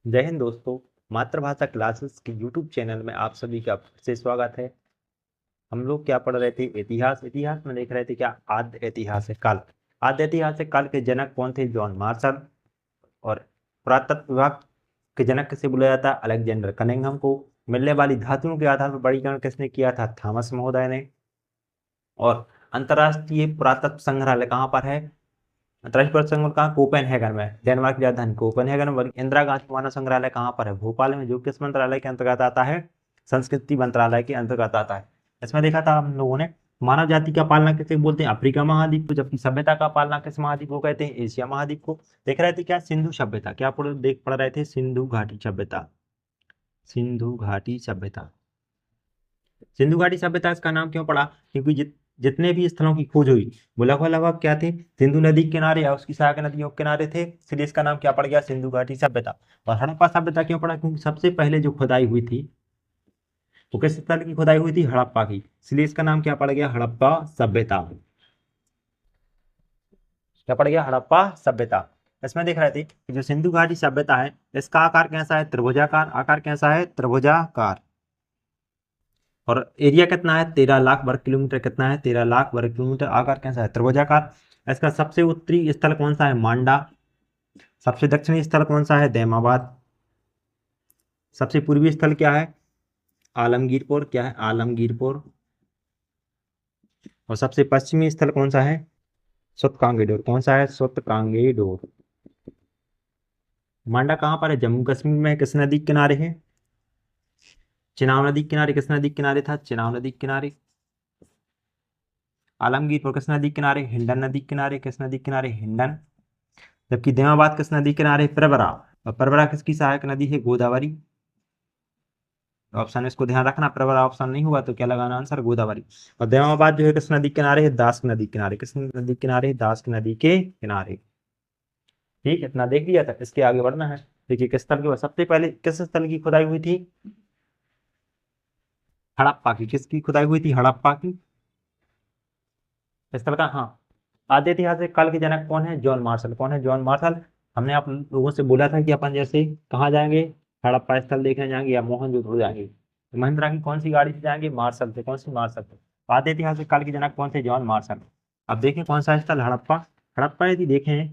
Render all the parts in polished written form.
जय हिंद दोस्तों। मातृभाषा क्लासेस के यूट्यूब चैनल में आप सभी का फिर से स्वागत है। हम लोग क्या पढ़ रहे थे? इतिहास। इतिहास में देख रहे थे क्या? आद्य ऐतिहासिक काल। आद्य ऐतिहासिक काल के जनक कौन थे? John Marshall. और पुरातत्व विभाग के जनक किसे बुलाया जाता है? अलेक्जेंडर कनिंघम को। मिलने वाली धातुओं के आधार पर वर्गीकरण किसने किया था? थॉमस महोदय ने। और अंतर्राष्ट्रीय पुरातत्व संग्रहालय कहाँ पर है? अंतर्राष्ट्रीय संग्रहालय कहाँ? कोपेनहेगन में, डेनमार्क की राजधानी कोपेनहेगन में। इंदिरा गांधी मानव संग्रहालय कहाँ पर है? भोपाल में, जो किस मंत्रालय के अंतर्गत आता है? संस्कृति मंत्रालय के अंतर्गत आता है। इसमें देखा था हम लोगों ने, मानव जाति का पालना किसे बोलते हैं? अफ्रीका महाद्वीप को। जबकि सभ्यता का पालना किस महाद्वीप को कहते हैं? एशिया महाद्वीप को। देख रहे थे क्या? सिंधु सभ्यता। क्या पढ़ रहे थे? सिंधु घाटी सभ्यता। सिंधु घाटी सभ्यता। सिंधु घाटी सभ्यता इसका नाम क्यों पड़ा? क्योंकि जितने भी स्थलों की खोज हुई वो लगभग लगभग क्या थे? सिंधु नदी के किनारे या उसकी सहायक नदियों के किनारे थे, इसलिए इसका नाम क्या पड़ गया? सिंधु घाटी सभ्यता। और हड़प्पा सभ्यता क्यों पड़ा? क्योंकि सबसे पहले जो खुदाई हुई थी वो किस स्थल की खुदाई हुई थी? हड़प्पा की, इसलिए इसका नाम क्या पड़ गया? हड़प्पा सभ्यता। क्या पड़ गया? हड़प्पा सभ्यता। इसमें देख रहे थे कि जो सिंधु घाटी सभ्यता है इसका आकार कैसा है? त्रिभुजाकार। आकार कैसा है? त्रिभुजाकार। और एरिया कितना है? 13 लाख वर्ग किलोमीटर। कितना है? 13 लाख वर्ग किलोमीटर। आकार कैसा है? त्रिभुजाकार। इसका सबसे उत्तरी स्थल कौन सा है? मांडा। सबसे दक्षिणी स्थल कौन सा है? दैमाबाद। सबसे पूर्वी स्थल क्या है? आलमगीरपुर। क्या है? आलमगीरपुर। और सबसे पश्चिमी स्थल कौन सा है? सुतकांगेडोर। कौन सा है? सुतकांगेडोर। मांडा कहाँ पर है? जम्मू कश्मीर में। किस नदी के किनारे है? चिनाब नदी के किनारे। किस नदी के किनारे था? चिनाब नदी के किनारे। आलमगीरपुर किस नदी के किनारे? हिंडन नदी के किनारे। किस नदी के किनारे? हिंडन। जबकि देमाबाद किस नदी के किनारे? प्रवरा। और प्रवरा किसकी सहायक नदी है? गोदावरी। ऑप्शन इसको ध्यान रखना, प्रवरा ऑप्शन नहीं हुआ तो क्या लगाना? आंसर गोदावरी। और देमाबाद जो है किस नदी के किनारे है? दास नदी के किनारे। किस नदी के किनारे? दास नदी के किनारे। ठीक, इतना देख लिया था। इसके आगे बढ़ना है। देखिए किस स्थल की, सबसे पहले किस स्थल की खुदाई हुई थी? हड़प्पा की। किसकी खुदाई हुई थी? हड़प्पा की। स्थल का, हाँ। आद्य ऐतिहासिक काल के जनक कौन है? John Marshall. कौन है? John Marshall. हमने आप लोगों से बोला था कि अपन जैसे कहाँ जाएंगे? हड़प्पा स्थल देखने जाएंगे या मोहनजोदड़ो जाएंगे। तो महिंद्रा की कौन सी गाड़ी से जाएंगे? मार्शल से। कौन सी? मार्शल से। तो आद्य ऐतिहासिक काल के जनक कौन थे? John Marshall. अब देखें कौन सा स्थल? हड़प्पा। हड़प्पा यदि देखें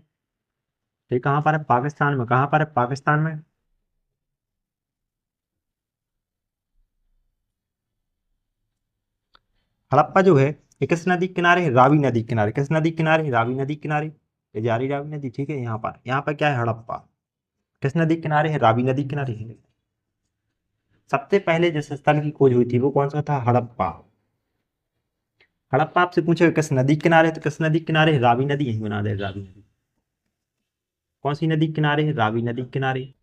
तो ये कहाँ पर है? पाकिस्तान में। कहाँ पर है? पाकिस्तान में। हड़प्पा जो है ये किस नदी के किनारे है? रावी नदी के किनारे। किस नदी के किनारे? रावी नदी के किनारे। ये जा रही रावी नदी, ठीक है। यहाँ पर क्या है? हड़प्पा। किस नदी के किनारे है? रावी नदी के किनारे है। सबसे पहले जिस स्थल की खोज हुई थी वो कौन सा था? हड़प्पा। हड़प्पा आपसे पूछे किस नदी के किनारे, तो किस नदी के किनारे? रावी नदी। यही बना दे, रावी नदी। कौन सी नदी के किनारे है? रावी नदी के किनारे।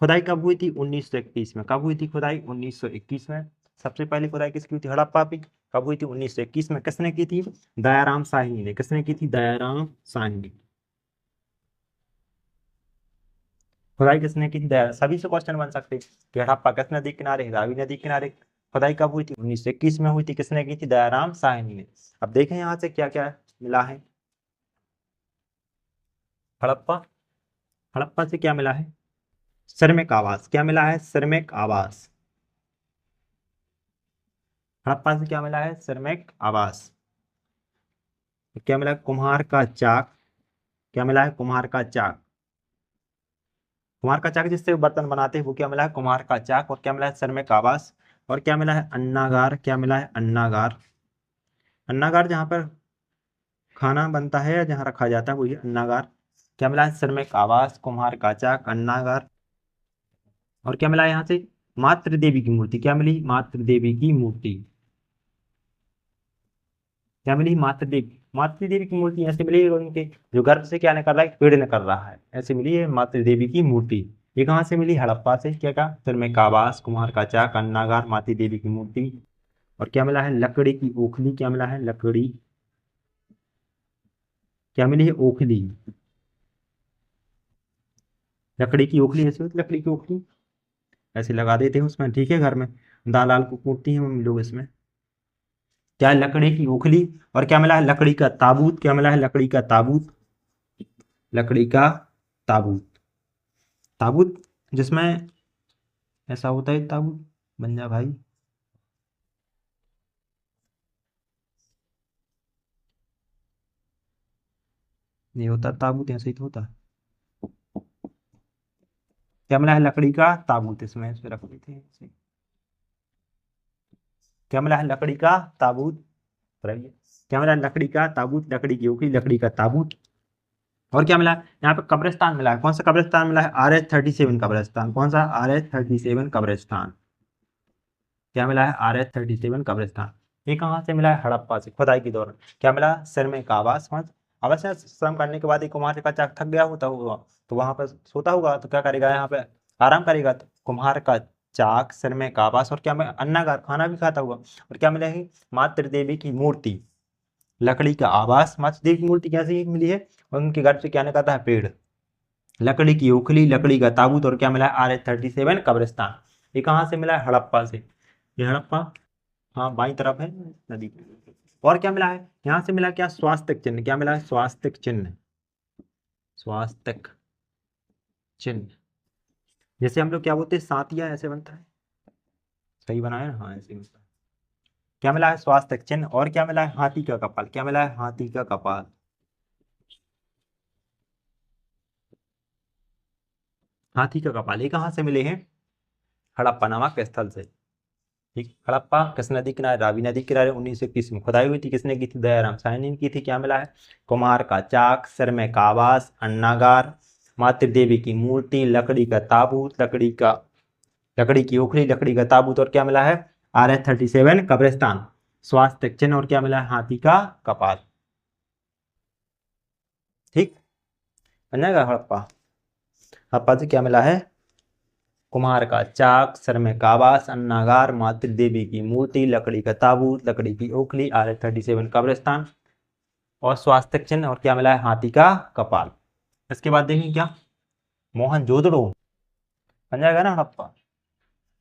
खुदाई कब हुई थी? 1921 में। कब हुई थी खुदाई? 1921 में। सबसे पहले खुदाई किसकी हुई थी? हड़प्पा की। कब हुई थी? 1921 में। किसने की थी? दयाराम साहनी ने। किसने की थी? दयाराम साहनी। खुदाई किसने की थी? दया। सभी से क्वेश्चन बन सकते हैं कि हड़प्पा किस नदी के किनारे है? रावी नदी के किनारे। खुदाई कब हुई थी? 1921 में हुई थी। किसने की थी? दयाराम साहनी ने। अब देखें यहाँ से क्या क्या मिला है। हड़प्पा। हड़प्पा से क्या मिला है? सिरमिक आवास। क्या मिला है? सिरमिक आवास। हड़प्पा से क्या मिला है? सिरमिक आवास। क्या मिला है? कुम्हार का चाक। क्या मिला है? कुम्हार का चाक। कुम्हार का चाक जिससे बर्तन बनाते हैं वो क्या मिला है? कुम्हार का चाक। और क्या मिला है? सिरमिक आवास। और क्या मिला है? अन्नागार। क्या मिला है? अन्नागार। अन्नागार जहाँ पर खाना बनता है या जहाँ रखा जाता है वही अन्नागार। क्या मिला है? सिरमिक आवास, कुम्हार का चाक, अन्नागार। और क्या मिला है यहाँ से? मातृ देवी की मूर्ति। क्या मिली? मातृ देवी की मूर्ति। क्या मिली? मातृ देवी। मातृ देवी की मूर्ति ऐसे मिली है उनके जो गर्भ से क्या निकल रहा है? पेड़ निकल रहा है, ऐसे मिली है मातृ देवी की मूर्ति। ये कहाँ से मिली? हड़प्पा से। क्या कहा? सिरमिक आवास, कुम्हार का चाक, अन्नागार, मातृ देवी की मूर्ति। और क्या मिला है? लकड़ी की ओखली। क्या मिला है? लकड़ी। क्या मिली है? ओखली। लकड़ी की ओखली ऐसे होती है, लकड़ी की ओखली ऐसे लगा देते हैं उसमें, ठीक है। घर में दाल आल को कूटती हैं मम्मी लोग इसमें। क्या है? लकड़ी की ओखली। और क्या मिला है? लकड़ी का ताबूत। क्या मिला है? लकड़ी का ताबूत। लकड़ी का ताबूत। ताबूत जिसमें ऐसा होता है ताबूत, बन जा भाई। ये होता ताबूत, ऐसे ही तो होता। क्या मिला है? लकड़ी का ताबूत, इसमें इस पे रख देते हैं ऐसे। क्या मिला है? लकड़ी का ताबूत। बताइए। क्या मिला है? लकड़ी का ताबूत, लकड़ी की ओखली, लकड़ी का ताबूत। और क्या मिला है? यहाँ पे कब्रिस्तान मिला है। कौन सा कब्रिस्तान मिला है? RH-37 कब्रिस्तान। कौन सा? RH-37 कब्रिस्तान। क्या मिला है? RH-37 कब्रिस्तान। ये कहाँ से मिला है? हड़प्पा से, खुदाई के दौरान। क्या मिला? सिर में एक आवाज। आवाज से श्रम करने के बाद एक कुम्हार का चाक थक गया होता हुआ, तो वहां पर सोता होगा, तो क्या करेगा? यहाँ पे आराम करेगा। तो कुम्हार का चाक, सिर में एक आवाज, और क्या मिला? अन्नागार, खाना भी खाता हुआ। और क्या मिला है? मातृ देवी की मूर्ति, लकड़ी का आवास। मातृ देवी की मूर्ति कैसे मिली है? और उनके घर से क्या निकलता है? पेड़। लकड़ी की उखली, लकड़ी का ताबूत, और क्या मिला है? RH-37 कब्रिस्तान। ये कहाँ से मिला है? हड़प्पा से। ये हड़प्पा, हाँ बाई तरफ है नदी। और क्या मिला है? यहाँ से मिला क्या? स्वास्तिक चिन्ह। क्या मिला है? स्वास्तिक चिन्ह। स्वास्तिक चिन्ह, जैसे हम लोग क्या बोलते हैं? सातिया ऐसे बनता है। सही बनाया ना? हाँ ऐसे ही बनता है। क्या मिला है? स्वास्तिक चिन्ह। और क्या मिला है? हाथी का कपाल। क्या मिला है? हाथी का कपाल। हाथी का कपाल, ये कहाँ से मिले हैं? हड़प्पा नामक स्थल से। ठीक। हड़प्पा किस नदी किनारे? रावी नदी किनारे। 1921 में खुदाई हुई थी। किसने की थी? दयाराम साहनी ने की थी। क्या मिला है? कुम्हार का चाक, सिर में कावास, अन्नागार, मातृ देवी की मूर्ति, लकड़ी का ताबूत, लकड़ी की ओखली, लकड़ी का ताबूत, और क्या मिला है? RH-37 कब्रिस्तान, स्वास्थ्य चिन्ह, और क्या मिला है? हाथी का कपाल। ठीक। बन जाएगा हड़प्पा। हड़प्पा से क्या मिला है? कुम्हार का चाक, सर में काबास, अन्नागार, मातृ देवी की मूर्ति, लकड़ी का ताबूत, लकड़ी की ओखली, RH-37 कब्रिस्तान, और स्वास्थ्य चिन्ह, और क्या मिला है? हाथी का कपाल। इसके बाद देखें क्या? मोहनजोदड़ो। बन जाएगा ना हड़प्पा।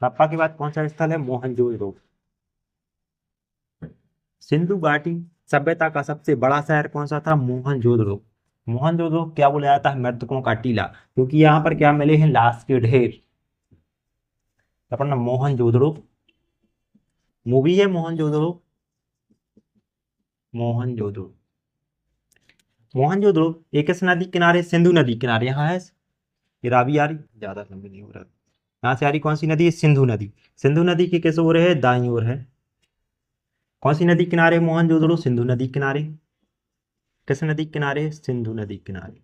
हड़प्पा के बाद कौन सा स्थल है? मोहनजोदड़ो। सिंधु घाटी सभ्यता का सबसे बड़ा शहर कौन सा था? मोहनजोदड़ो। मोहनजोदड़ो क्या बोला जाता है? मृतकों का टीला, क्योंकि यहाँ पर क्या मिले हैं? लाश के ढेर। अपना मोहनजोदड़ो मूवी है, मोहनजोदड़ो। मोहनजोदड़ो, मोहनजोदड़ो एक किस नदी किनारे? सिंधु नदी किनारे। यहाँ है, ये रावी आ रही, ज्यादा लंबी नहीं हो रहा। यहाँ से आ रही कौन सी नदी है? सिंधु नदी। सिंधु नदी के किस ओर है? दाईं ओर है। कौन सी नदी किनारे मोहनजोदड़ो? सिंधु नदी किनारे। किस नदी किनारे? सिंधु नदी किनारे।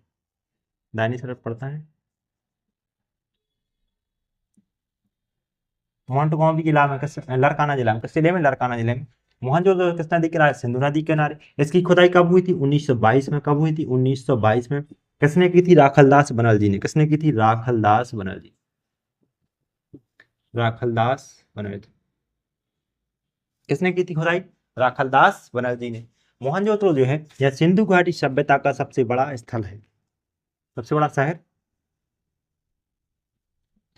दाहिनी तरफ पड़ता है। माउंट गांव भी जिला में, किस लड़काना जिला में, किस जिले में? लड़काना जिले में। मोहनजोदड़ो किस नदी किनारे? सिंधु नदी किनारे। इसकी खुदाई कब हुई थी? 1922 में। कब हुई थी? 1922 में। किसने की थी? राखलदास बनर्जी ने। किसने की थी? राखलदास बनर्जी। राखलदास बनर्जी। किसने की थी खुदाई? राखलदास बनर्जी ने। मोहनजोदड़ो जो है यह सिंधु घाटी सभ्यता का सबसे बड़ा स्थल है, सबसे बड़ा शहर।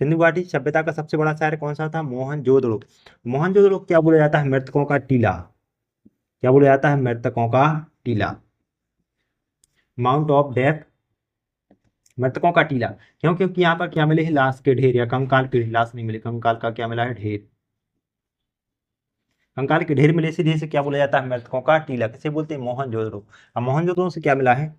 सिंधु घाटी सभ्यता का सबसे बड़ा शहर कौन सा था? मोहनजोदड़ो। मोहनजोदड़ो क्या बोला जाता है? मृतकों का टीला। क्या बोला जाता है? मृतकों का टीला। माउंट ऑफ डेथ, मृतकों का टीला। क्यों? क्योंकि यहाँ पर क्या मिले हैं? लाश के ढेर, या कंकाल के ढेर। लाश नहीं मिले, कंकाल का क्या मिला है? ढेर। कंकाल के ढेर मिले, सीधे से क्या बोला जाता है? मृतकों का टीला। किसे बोलते हैं? मोहनजोदड़ो। अब मोहनजोदड़ो से क्या मिला है?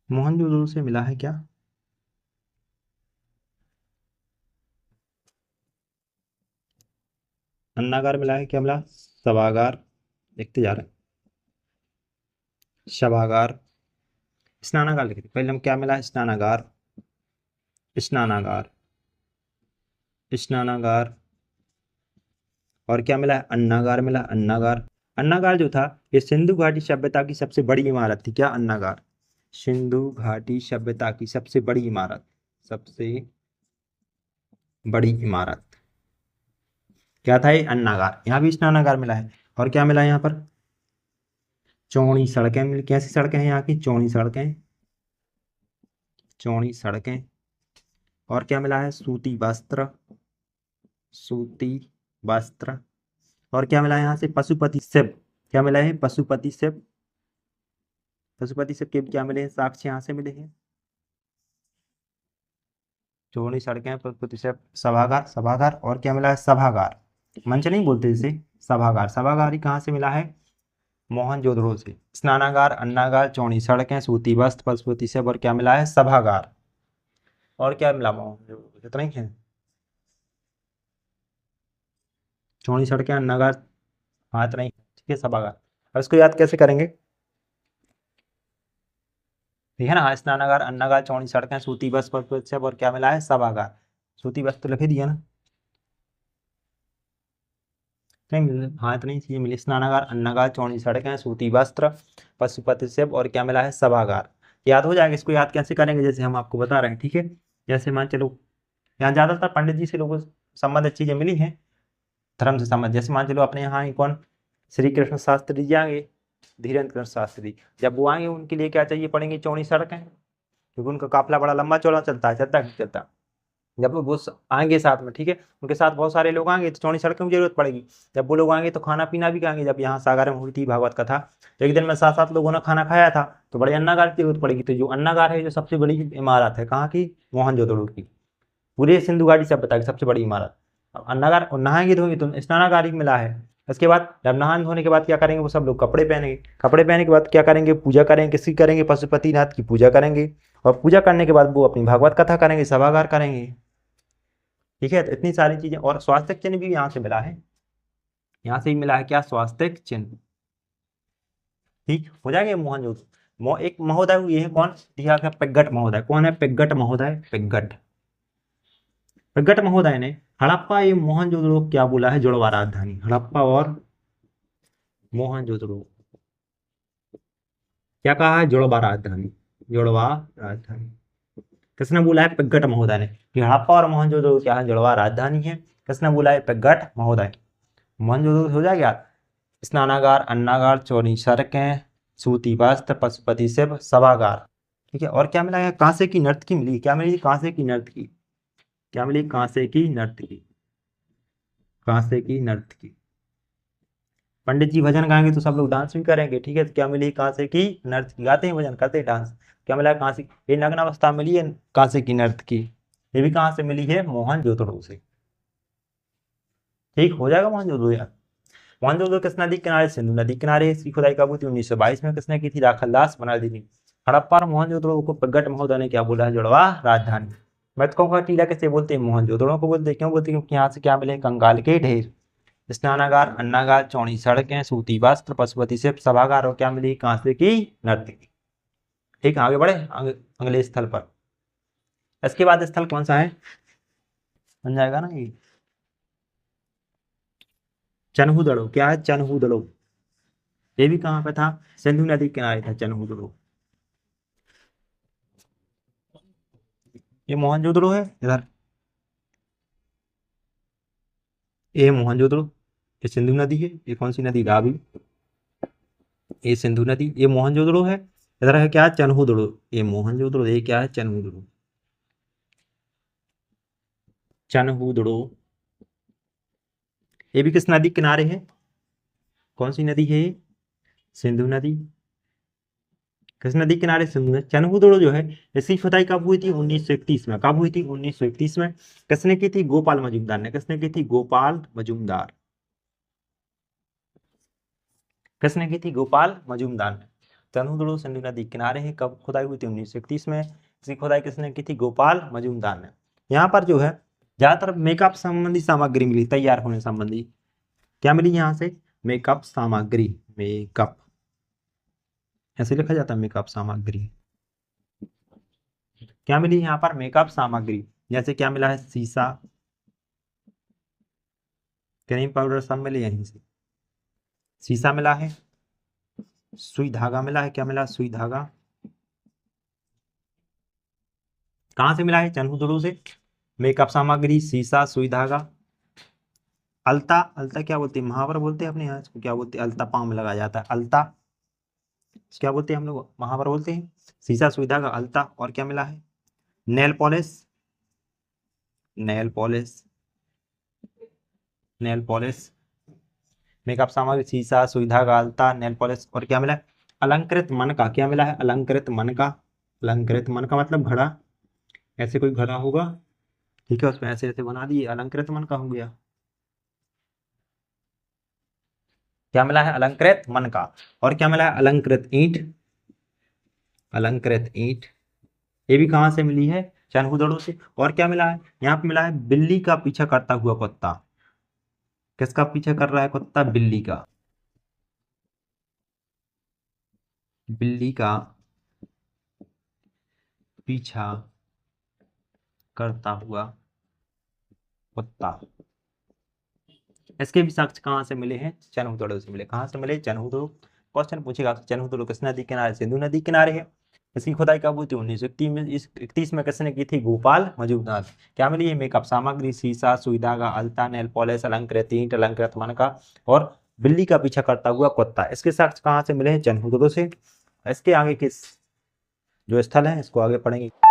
मोहनजोदड़ो से मिला है क्या? अन्नागार मिला है। क्या मिला? सभागार। देखते जा रहे हैं। सभागार, स्नानागार लिखे थे पहले हम। क्या मिला? स्नानागार, स्नानागार, स्नानागार। और क्या मिला है? अन्नागार मिला, अन्नागार। अन्नागार जो था, ये सिंधु घाटी सभ्यता की सबसे बड़ी इमारत थी। क्या? अन्नागार सिंधु घाटी सभ्यता की सबसे बड़ी इमारत, सबसे बड़ी इमारत। क्या था ये? अन्नागार। यहाँ भी स्नानागार मिला है। और क्या मिला है यहाँ पर? चौड़ी सड़कें मिली। कैसी सड़कें हैं यहाँ की? चौड़ी सड़कें, चौड़ी सड़कें। और क्या मिला है? सूती वस्त्र, सूती वस्त्र। और क्या मिला है यहाँ से? पशुपति शिव। क्या मिला है? पशुपति शिव। पशुपति शिव के भी क्या मिले हैं? साक्ष्य यहाँ से मिले हैं। चौड़ी सड़कें, प्रतिशत सभागार, सभागार और क्या मिला है? सभागार। मंच नहीं बोलते इसे, सभागार। सभागार ही कहाँ से मिला है? मोहनजोदड़ो से। स्नानागार, अन्नागार, चौड़ी सड़कें, सूती वस्त्र, पशुपति सब और क्या मिला है? सभागार। और क्या मिला? मोहनजोदड़ो, इतना ही है। चौड़ी सड़कें, अन्नागार, हाँ इतना ही, ठीक है, सभागार। और इसको याद कैसे करेंगे? ठीक है ना, स्नानागार, अन्नागार, चौड़ी सड़कें, सूती वस्त्र, पशुपति सब और क्या मिला है? सभागार। सूती वस्त्र लिख दिया ना, नहीं मिले, हाँ इतनी चीजें मिली। स्नानागार, अन्नागार, चौड़ी सड़कें, सूती वस्त्र, पशुपति सेब और क्या मिला है? सभागार। याद हो जाएगा। इसको याद कैसे करेंगे? जैसे हम आपको बता रहे हैं, ठीक है। जैसे मान चलो यहाँ ज्यादातर पंडित जी से लोगों से संबंधित चीजें मिली हैं, धर्म से संबंध। जैसे मान चलो अपने यहाँ ही कौन, श्री कृष्ण शास्त्री जी आएंगे, धीरेन्द्र कृष्ण शास्त्री। जब वो आएंगे उनके लिए क्या चाहिए पड़ेंगी? चौड़ी सड़कें, क्योंकि उनका काफिला बड़ा लंबा चौड़ा चलता है, चलता है कि चलता। जब वो आएंगे साथ में, ठीक है, उनके साथ बहुत सारे लोग आएंगे तो चौड़ी सड़कों की जरूरत पड़ेगी। जब वो लोग आएंगे तो खाना पीना भी खाएंगे। जब यहाँ सागर में हुई थी भागवत कथा, तो एक दिन में 7-7 लोगों ने खाना खाया था, तो बड़े अन्नागार की जरूरत पड़ेगी। तो जो अन्नागार है, जो सबसे बड़ी इमारत है, कहाँ की? मोहनजोदड़ो की। पूरे सिंधु घाटी से बताया सबसे बड़ी इमारत। अब अन्नागार, और नहाएंगे धोएंगे तो स्नानागार ही मिला है। इसके बाद जब नहाने धोने के बाद क्या करेंगे? वो सब लोग कपड़े पहनेंगे। कपड़े पहनने के बाद क्या करेंगे? पूजा करेंगे। किसकी करेंगे? पशुपतिनाथ की पूजा करेंगे। और पूजा करने के बाद वो अपनी भागवत कथा करेंगे, सभागार करेंगे। ठीक है, तो इतनी सारी चीजें। और स्वास्थ्य चिन्ह भी यहाँ से मिला है, यहाँ से ही मिला है क्या? स्वास्थ्य चिन्ह। ठीक हो जाएगा। मोहनजोदड़ो एक महोदय हुए हैं, कौन दिया गया? पेग्गट महोदय। कौन है? पेग्गट महोदय। पेग्गट, पेग्गट महोदय ने हड़प्पा एवं मोहनजोदड़ो क्या बोला है? जुड़वा राजधानी। हड़प्पा और मोहनजोदड़ो क्या कहा है? जुड़वा राजधानी। जुड़वा राजधानी किसने बोला है? पेग्गट महोदय ने। कि हड़प्पा और मोहनजोदड़ो क्या है? जुड़वा राजधानी है। किसने बोला है? पेग्गट महोदय। मोहनजोदड़ो हो जाएगा। स्नानागार, अन्नागार, चौड़ी सड़कें, सूती वस्त्र, पशुपति शिव, सभागार। ठीक है, और क्या मिला है? कांसे की नर्तकी मिली। क्या मिली? कांसे की नर्तकी। क्या मिली? कांसे की नर्तकी। कांसे की नर्तकी। पंडित जी भजन गाएंगे तो सब लोग डांस भी करेंगे। ठीक है, तो क्या मिली? कांसे की नर्तकी। गाते हैं भजन, करते हैं डांस। क्या मिला? कांसे, ये नग्न अवस्था मिली है कांसे की नर्तकी। ये भी कहाँ से मिली है? मोहनजोदड़ो से। ठीक हो जाएगा मोहनजोदड़ो यार। मोहनजोदड़ो किस नदी किनारे? सिंधु नदी किनारे। इसकी खुदाई कब हुई थी? 1922 में। किसने की थी? राखलदास बनारसी। हड़प्पा और मोहनजोदड़ो को पेग्गट महोदय ने क्या बोला है? जुड़वा राजधानी। मृतकों का टीला किसे बोलते हैं? मोहनजोदड़ो को बोलते हैं। क्यों बोलते हैं? क्योंकि यहाँ से क्या मिले? कंगाल के ढेर। स्नानागार, अन्नागार, चौड़ी सड़कें, सूती वस्त्र, पशुपति शिव, सभागार और क्या मिली? कांसे की नर्तकी। ठीक, आगे बढ़े अगले स्थल पर। इसके बाद स्थल कौन सा है? बन जाएगा ना ये, चन्हूदड़ो। क्या है? चन्हूदड़ो। ये भी कहाँ पे था? सिंधु नदी के किनारे था चन्हूदड़ो। ये मोहनजोदड़ो है इधर, ये मोहनजोदड़ो। ये सिंधु नदी है। ये कौन सी नदी? रावी। ये सिंधु नदी, ये मोहनजोदड़ो है। इधर है क्या? चन्हूदड़ो। ये मोहनजोदड़ो, ये क्या है? चन्हूदड़ो। चन्हूदड़ो। ये भी किस नदी किनारे है? कौन सी नदी है ये? सिंधु नदी। किस नदी किनारे? सिंधु नदी। चन्हूदड़ो जो है, इसकी खुदाई कब हुई थी? 1931 में। कब हुई थी? 1931 में। किसने की थी? गोपाल मजूमदार ने। किसने की थी? गोपाल मजूमदार। किसने की थी? गोपाल मजूमदार ने। चन्हूदड़ो सिंधु नदी किनारे है। कब खुदाई हुई थी? 1931 में। इसकी खुदाई किसने की थी? गोपाल मजूमदार ने। यहाँ पर जो है ज्यादातर मेकअप संबंधी सामग्री मिली, तैयार होने संबंधी। क्या मिली यहाँ से? मेकअप सामग्री। मेकअप ऐसे लिखा जाता है, मेकअप सामग्री। क्या मिली यहाँ पर? मेकअप सामग्री। जैसे क्या मिला है? शीशा, क्रीम पाउडर सब मिले यहीं से। शीशा मिला है, सुई धागा मिला है। क्या मिला? सुई धागा। कहाँ से मिला है? चन्हूदड़ो से। मेकअप सामग्री, शीशा, सुई धागा। अलता, अलता क्या बोलते हैं? महावर बोलते हैं अपने यहाँ इसको। क्या बोलते हैं? अलता पाँव में लगाया जाता है, अलता। क्या बोलते हैं हम लोग? महावर बोलते हैं। शीशा, सुई धागा, अलता और क्या मिला है? Nail polish. Nail polish, nail polish. Makeup सामग्री, शीशा, सुई धागा, अलता, नेल पॉलिश और क्या मिला है? अलंकृत मन का। क्या मिला है? अलंकृत मन का। अलंकृत मन का मतलब घड़ा, ऐसे कोई घड़ा होगा ठीक है, उसमें ऐसे ऐसे बना दिए, अलंकृत मन का हो गया। क्या मिला है? अलंकृत मन का। और क्या मिला है? अलंकृत ईंट। अलंकृत ईंट, ये भी कहाँ से मिली है? चनहुदड़ों से। और क्या मिला है? यहाँ पे मिला है बिल्ली का पीछा करता हुआ कुत्ता। किसका पीछा कर रहा है कुत्ता? बिल्ली का। बिल्ली का पीछा करता हुआ कुत्ता। इसके भी साक्ष्य कहाँ से मिले हैं? चनहुदड़ों से मिले। कहाँ से मिले? चनहुदड़ों। क्वेश्चन पूछेगा चनहुदड़ों किस नदी किनारे? सिंधु नदी किनारे है। इसकी खुदाई कब हुई थी? 1931 में। इस 31 में किसने की थी? गोपाल मजूमदार। क्या मिली है? मेकअप सामग्री, शीशा, सुई धागा, अलता, नेल पॉलिश, अलंकृत ईंट, अलंकृत मनका और बिल्ली का पीछा करता हुआ कुत्ता। इसके साक्ष्य कहाँ से मिले हैं? चनहुदड़ों से। इसके आगे किस जो स्थल है इसको आगे पढ़ेंगे।